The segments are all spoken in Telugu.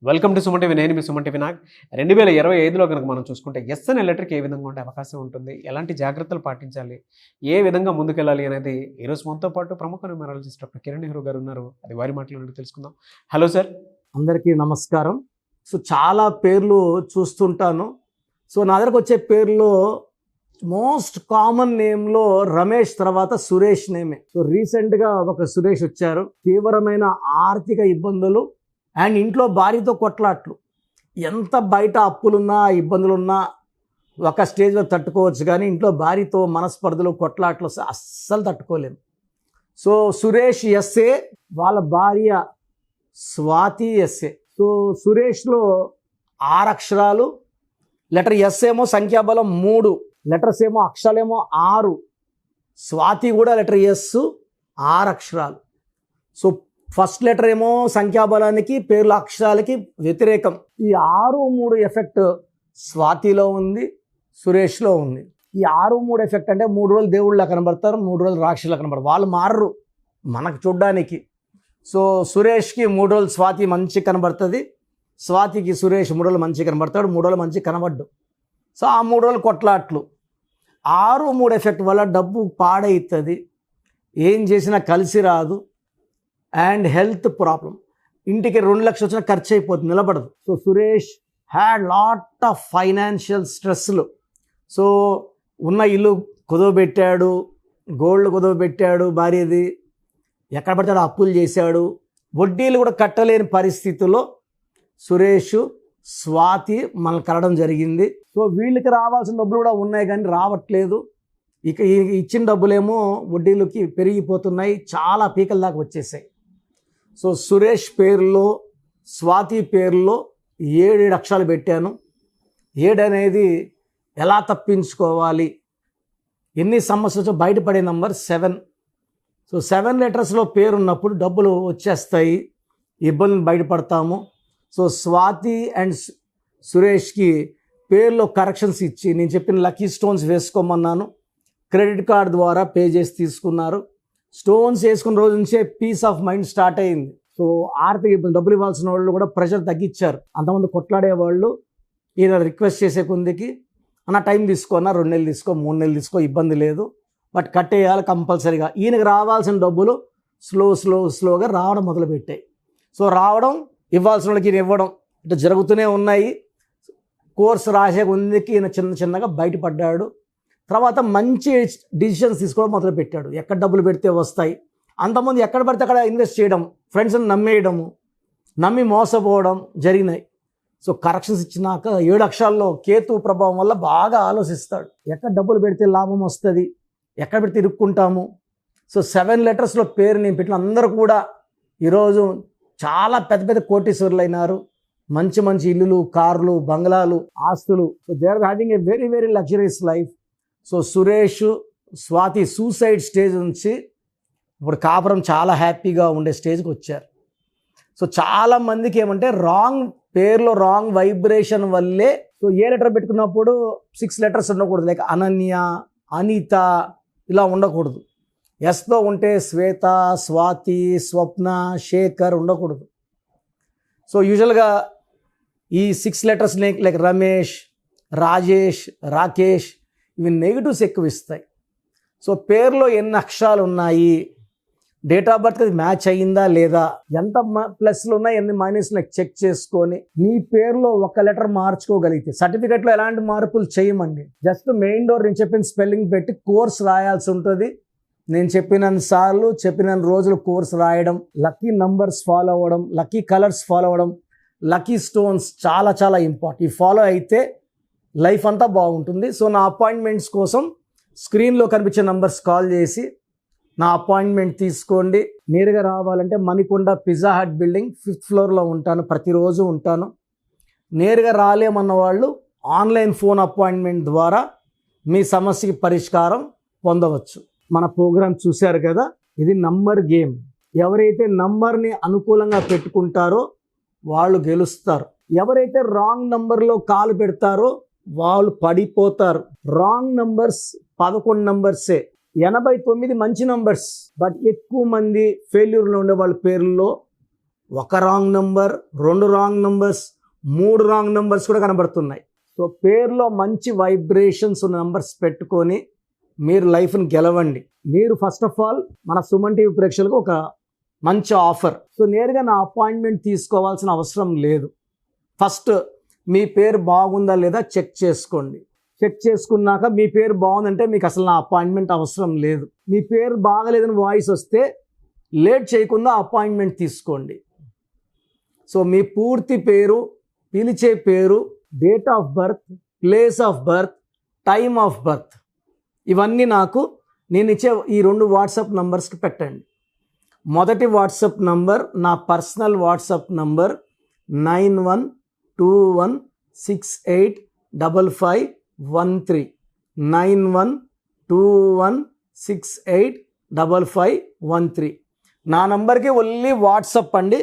Welcome to Suman TV. నేను మీ సుమన్ టీవీ నాగ్. 2025లో కనుక మనం చూసుకుంటే ఎస్ అనే లెటర్కి ఏ విధంగా ఉండే అవకాశం ఉంటుంది, ఎలాంటి జాగ్రత్తలు పాటించాలి, ఏ విధంగా ముందుకెళ్ళాలి అనేది ఈరోజు మనతో పాటు ప్రముఖ న్యూమరాలజిస్ట్ డాక్టర్ కిరణ్ నెహ్రూ గారు ఉన్నారు. అది వారి మాటలు తెలుసుకుందాం. Hello sir. అందరికీ నమస్కారం. చాలా పేర్లు చూస్తుంటాను. నా దగ్గరకు వచ్చే పేర్లో మోస్ట్ కామన్ నేమ్లో రమేష్ తర్వాత సురేష్ నేమే. రీసెంట్గా ఒక సురేష్ వచ్చారు. తీవ్రమైన ఆర్థిక ఇబ్బందులు అండ్ ఇంట్లో భార్యతో కొట్లాట్లు. ఎంత బయట అప్పులున్నా ఇబ్బందులున్నా ఒక స్టేజ్లో తట్టుకోవచ్చు, కానీ ఇంట్లో భార్యతో మనస్పర్ధలు కొట్లాట్లు అస్సలు తట్టుకోలేము. సురేష్ ఎస్ఏ, వాళ్ళ భార్య స్వాతి ఎస్ఏ. సురేష్లో 6 అక్షరాలు, లెటర్ ఎస్ ఏమో సంఖ్యాబలం 3, లెటర్స్ ఏమో అక్షరాలేమో 6. స్వాతి కూడా లెటర్ ఎస్ 6 అక్షరాలు. ఫస్ట్ లెటర్ ఏమో సంఖ్యాబలానికి పేర్ల అక్షరాలకి వ్యతిరేకం. ఈ 6-3 ఎఫెక్ట్ స్వాతిలో ఉంది, సురేష్లో ఉంది. ఈ 6-3 ఎఫెక్ట్ అంటే 3 రోజులు దేవుళ్ళ కనబడతారు, 3 రోజులు రాక్షసులా కనబడతారు. వాళ్ళు మారరు మనకు చూడ్డానికి. సురేష్కి 3 రోజులు స్వాతి మంచి కనబడుతుంది, స్వాతికి సురేష్ 3 రోజులు మంచి కనబడతాడు, 3 రోజులు మంచి కనబడ్డు. ఆ 3 రోజులు కొట్లాట్లు. 6-3 ఎఫెక్ట్ వల్ల డబ్బు పాడవుతుంది, ఏం చేసినా కలిసి రాదు, అండ్ హెల్త్ ప్రాబ్లం. ఇంటికి 2 లక్షలు వచ్చినా ఖర్చు అయిపోతుంది, నిలబడదు. Suresh had lot of financial స్ట్రెస్లు. ఉన్న ఇల్లు కుదవబెట్టాడు, గోల్డ్ కుదవబెట్టాడు, భార్యది ఎక్కడ పడతాడో అప్పులు చేశాడు, వడ్డీలు కూడా కట్టలేని పరిస్థితుల్లో సురేష్ స్వాతి మనల్ని కలవడం జరిగింది. వీళ్ళకి రావాల్సిన డబ్బులు కూడా ఉన్నాయి కానీ రావట్లేదు. ఇక ఇచ్చిన డబ్బులేమో వడ్డీలకి పెరిగిపోతున్నాయి, చాలా పీకల దాకా వచ్చేసాయి. సురేష్ పేరులో స్వాతి పేరులో 7 అక్షరాలు పెట్టాను. 7 అనేది ఎలా తప్పించుకోవాలి, ఎన్ని సమస్యలు బయటపడే నంబర్ 7. 7 లెటర్స్లో పేరు ఉన్నప్పుడు డబ్బులు వచ్చేస్తాయి, ఇబ్బందులు బయటపడతాము. స్వాతి అండ్ సురేష్కి పేర్లో కరెక్షన్స్ ఇచ్చి నేను చెప్పిన లక్కీ స్టోన్స్ వేసుకోమన్నాను. క్రెడిట్ కార్డ్ ద్వారా పే చేసి తీసుకున్నారు. స్టోన్స్ వేసుకున్న రోజు నుంచే పీస్ ఆఫ్ మైండ్ స్టార్ట్ అయింది. ఆర్థిక ఇబ్బంది, డబ్బులు ఇవ్వాల్సిన వాళ్ళు కూడా ప్రెషర్ తగ్గించారు. అంతమంది కొట్లాడే వాళ్ళు ఈయన రిక్వెస్ట్ చేసే కొందికి అన్న టైం తీసుకోనా, 2 నెలలు తీసుకో, 3 నెలలు తీసుకో, ఇబ్బంది లేదు, బట్ కట్టేయాలి కంపల్సరీగా. ఈయనకి రావాల్సిన డబ్బులు స్లోగా రావడం మొదలుపెట్టాయి. రావడం, ఇవ్వాల్సిన వాళ్ళకి ఈయన ఇవ్వడం, ఇట్లా జరుగుతూనే ఉన్నాయి. కోర్సు రాసే కొందికి ఈయన చిన్నగా బయటపడ్డాడు. తర్వాత మంచి డిసిషన్స్ తీసుకోవడం మొదలుపెట్టాడు. ఎక్కడ డబ్బులు పెడితే వస్తాయి, అంతమంది ఎక్కడ పడితే అక్కడ ఇన్వెస్ట్ చేయడం, ఫ్రెండ్స్ని నమ్మేయడము, నమ్మి మోసపోవడం జరిగినాయి. కరెక్షన్స్ ఇచ్చినాక 7 అక్షరాల్లో కేతు ప్రభావం వల్ల బాగా ఆలోచిస్తాడు. ఎక్కడ డబ్బులు పెడితే లాభం వస్తుంది, ఎక్కడ పెడితే ఇరుక్కుంటాము. 7 లెటర్స్లో పేరు నేను పెట్టిన అందరూ కూడా ఈరోజు చాలా పెద్ద పెద్ద కోటీశ్వరులు అయినారు. మంచి ఇల్లులు, కార్లు, బంగ్లాలు, ఆస్తులు. They are having a very very luxuries life. Suresh Swathi suicide stage నుంచి ఇప్పుడు కాపురం చాలా హ్యాపీగా ఉండే స్టేజ్కి వచ్చారు. చాలా మందికి ఏమంటే రాంగ్ పేర్లో రాంగ్ వైబ్రేషన్ వల్లే. ఏ లెటర్ పెట్టుకున్నప్పుడు 6 లెటర్స్ ఉండకూడదు, లైక్ అనన్య, అనిత ఇలా ఉండకూడదు. ఎస్తో ఉంటే శ్వేత, స్వాతి, స్వప్న, శేఖర్ ఉండకూడదు. యూజువల్గా ఈ 6 లెటర్స్ లైక్ రమేష్, రాజేష్, రాకేష్ ఇవి నెగిటివ్స్ ఎక్కువ ఇస్తాయి. పేరులో ఎన్ని అక్షరాలు ఉన్నాయి, డేట్ ఆఫ్ బర్త్ అది మ్యాచ్ అయ్యిందా లేదా, ఎంత ప్లస్లు ఉన్నాయి, ఎన్ని మైనస్లు చెక్ చేసుకొని మీ పేరులో ఒక లెటర్ మార్చుకోగలిగితే, సర్టిఫికెట్లో ఎలాంటి మార్పులు చేయమండి. జస్ట్ మెయిన్ డోర్ నేను చెప్పిన స్పెల్లింగ్ పెట్టి కోర్స్ రాయాల్సి ఉంటుంది. నేను చెప్పినన్ని సార్లు చెప్పినన్ని రోజులు కోర్స్ రాయడం, లక్కీ నంబర్స్ ఫాలో అవ్వడం, లక్కీ కలర్స్ ఫాలో అవ్వడం, లక్కీ స్టోన్స్ చాలా చాలా ఇంపార్టెంట్. ఈ ఫాలో అయితే లైఫ్ అంతా బాగుంటుంది. నా అపాయింట్మెంట్స్ కోసం స్క్రీన్లో కనిపించే నంబర్స్ కాల్ చేసి నా అపాయింట్మెంట్ తీసుకోండి. నేరుగా రావాలంటే Manikonda pizza hot building 5th ఫ్లోర్లో ఉంటాను, ప్రతిరోజు ఉంటాను. నేరుగా రాలేమన్న వాళ్ళు ఆన్లైన్ ఫోన్ అపాయింట్మెంట్ ద్వారా మీ సమస్యకి పరిష్కారం పొందవచ్చు. మన ప్రోగ్రాం చూశారు కదా, ఇది నంబర్ గేమ్. ఎవరైతే నంబర్ని అనుకూలంగా పెట్టుకుంటారో వాళ్ళు గెలుస్తారు. ఎవరైతే రాంగ్ నంబర్లో కాలు పెడతారో వాళ్ళు పడిపోతారు. రాంగ్ నంబర్స్ 11 నంబర్సే, 89 మంచి నంబర్స్, బట్ ఎక్కువ మంది ఫెయిల్యూర్లో ఉండే వాళ్ళ పేర్లలో ఒక wrong number, 2 wrong numbers, 3 wrong numbers కూడా కనబడుతున్నాయి. సో పేరులో మంచి వైబ్రేషన్స్ ఉన్న నెంబర్స్ పెట్టుకొని మీరు లైఫ్ని గెలవండి. మీరు ఫస్ట్ ఆఫ్ ఆల్ మన సుమన్ టీవీ ప్రేక్షకులకు ఒక మంచి ఆఫర్. సో నేరుగా నా అపాయింట్మెంట్ తీసుకోవాల్సిన అవసరం లేదు. ఫస్ట్ మీ పేరు బాగుందా లేదా చెక్ చేసుకోండి. చెక్ చేసుకున్నాక మీ పేరు బాగుందంటే మీకు అసలు నా అపాయింట్మెంట్ అవసరం లేదు. మీ పేరు బాగలేదని వాయిస్ వస్తే లేట్ చేయకుండా అపాయింట్మెంట్ తీసుకోండి. సో మీ పూర్తి పేరు, పిలిచే పేరు, date of birth, place of birth, time of birth, ఇవన్నీ నాకు నేను ఇచ్చే ఈ 2 వాట్సాప్ నంబర్స్కి పెట్టండి. మొదటి వాట్సాప్ నంబర్ నా పర్సనల్ వాట్సాప్ నంబర్ 9121685513, 9121685513. నా నంబర్కి ఓన్లీ వాట్సాప్ అండి.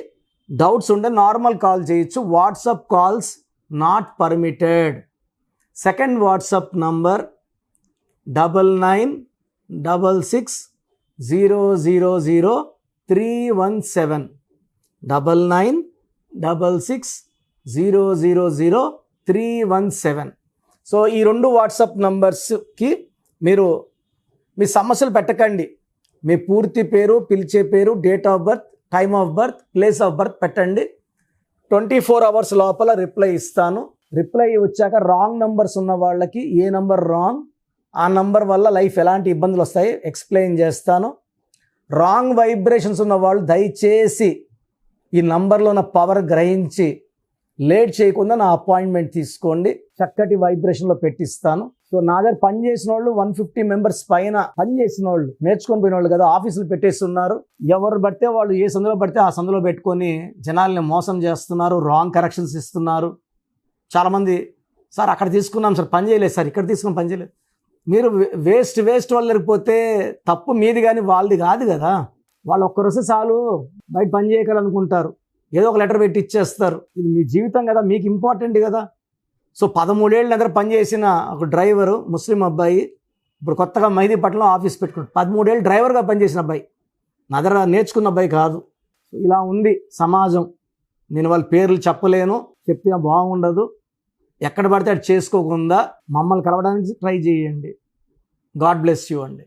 డౌట్స్ ఉంటే నార్మల్ కాల్ చేయొచ్చు. WhatsApp calls not permitted. Second WhatsApp number 9966000317, 9966000317. So ఈ 2 వాట్సాప్ నంబర్స్కి మీరు మీ సమస్యలు పెట్టకండి. మీ పూర్తి పేరు, పిలిచే పేరు, date of birth, time of birth, place of birth పెట్టండి. 24 అవర్స్ లోపల రిప్లై ఇస్తాను. రిప్లై వచ్చాక రాంగ్ నంబర్స్ ఉన్న వాళ్ళకి ఏ నంబర్ రాంగ్, ఆ నంబర్ వల్ల లైఫ్ ఎలాంటి ఇబ్బందులు వస్తాయి ఎక్స్ప్లెయిన్ చేస్తాను. రాంగ్ వైబ్రేషన్స్ ఉన్న వాళ్ళు దయచేసి ఈ నంబర్లో ఉన్న పవర్ గ్రహించి లేట్ చేయకుండా నా అపాయింట్మెంట్ తీసుకోండి. చక్కటి వైబ్రేషన్లో పెట్టిస్తాను. సో నా దగ్గర పనిచేసిన వాళ్ళు 150 మెంబర్స్ పైన పనిచేసిన వాళ్ళు, నేర్చుకొని పోయిన వాళ్ళు కదా, ఆఫీసులు పెట్టేస్తున్నారు. ఎవరు పడితే వాళ్ళు ఏ సందులో పడితే ఆ సందులో పెట్టుకొని జనాల్ని మోసం చేస్తున్నారు, రాంగ్ కరెక్షన్స్ ఇస్తున్నారు. చాలామంది సార్ అక్కడ తీసుకున్నాం సార్ పని చేయలేదు, సార్ ఇక్కడ తీసుకుని పని చేయలేదు. మీరు వేస్ట్ వాళ్ళు లేకపోతే తప్పు మీది కానీ వాళ్ళది కాదు కదా. వాళ్ళు ఒక్కరోజు చాలు బయట పని చేయగలనుకుంటారు, ఏదో ఒక లెటర్ పెట్టి ఇచ్చేస్తారు. ఇది మీ జీవితం కదా, మీకు ఇంపార్టెంట్ కదా. సో 13 ఏళ్ళ దగ్గర పనిచేసిన ఒక డ్రైవరు, ముస్లిం అబ్బాయి, ఇప్పుడు కొత్తగా మెహదీపట్నంలో ఆఫీస్ పెట్టుకున్నాడు. 13 ఏళ్ళు డ్రైవర్గా పనిచేసిన అబ్బాయి, నా దగ్గర నేర్చుకున్న అబ్బాయి కాదు. ఇలా ఉంది సమాజం. నేను వాళ్ళ పేర్లు చెప్పలేను, చెప్తే బాగుండదు. ఎక్కడ పడితే అది చేసుకోకుండా మమ్మల్ని కలవడానికి ట్రై చేయండి. గాడ్ బ్లెస్ యూ అండి.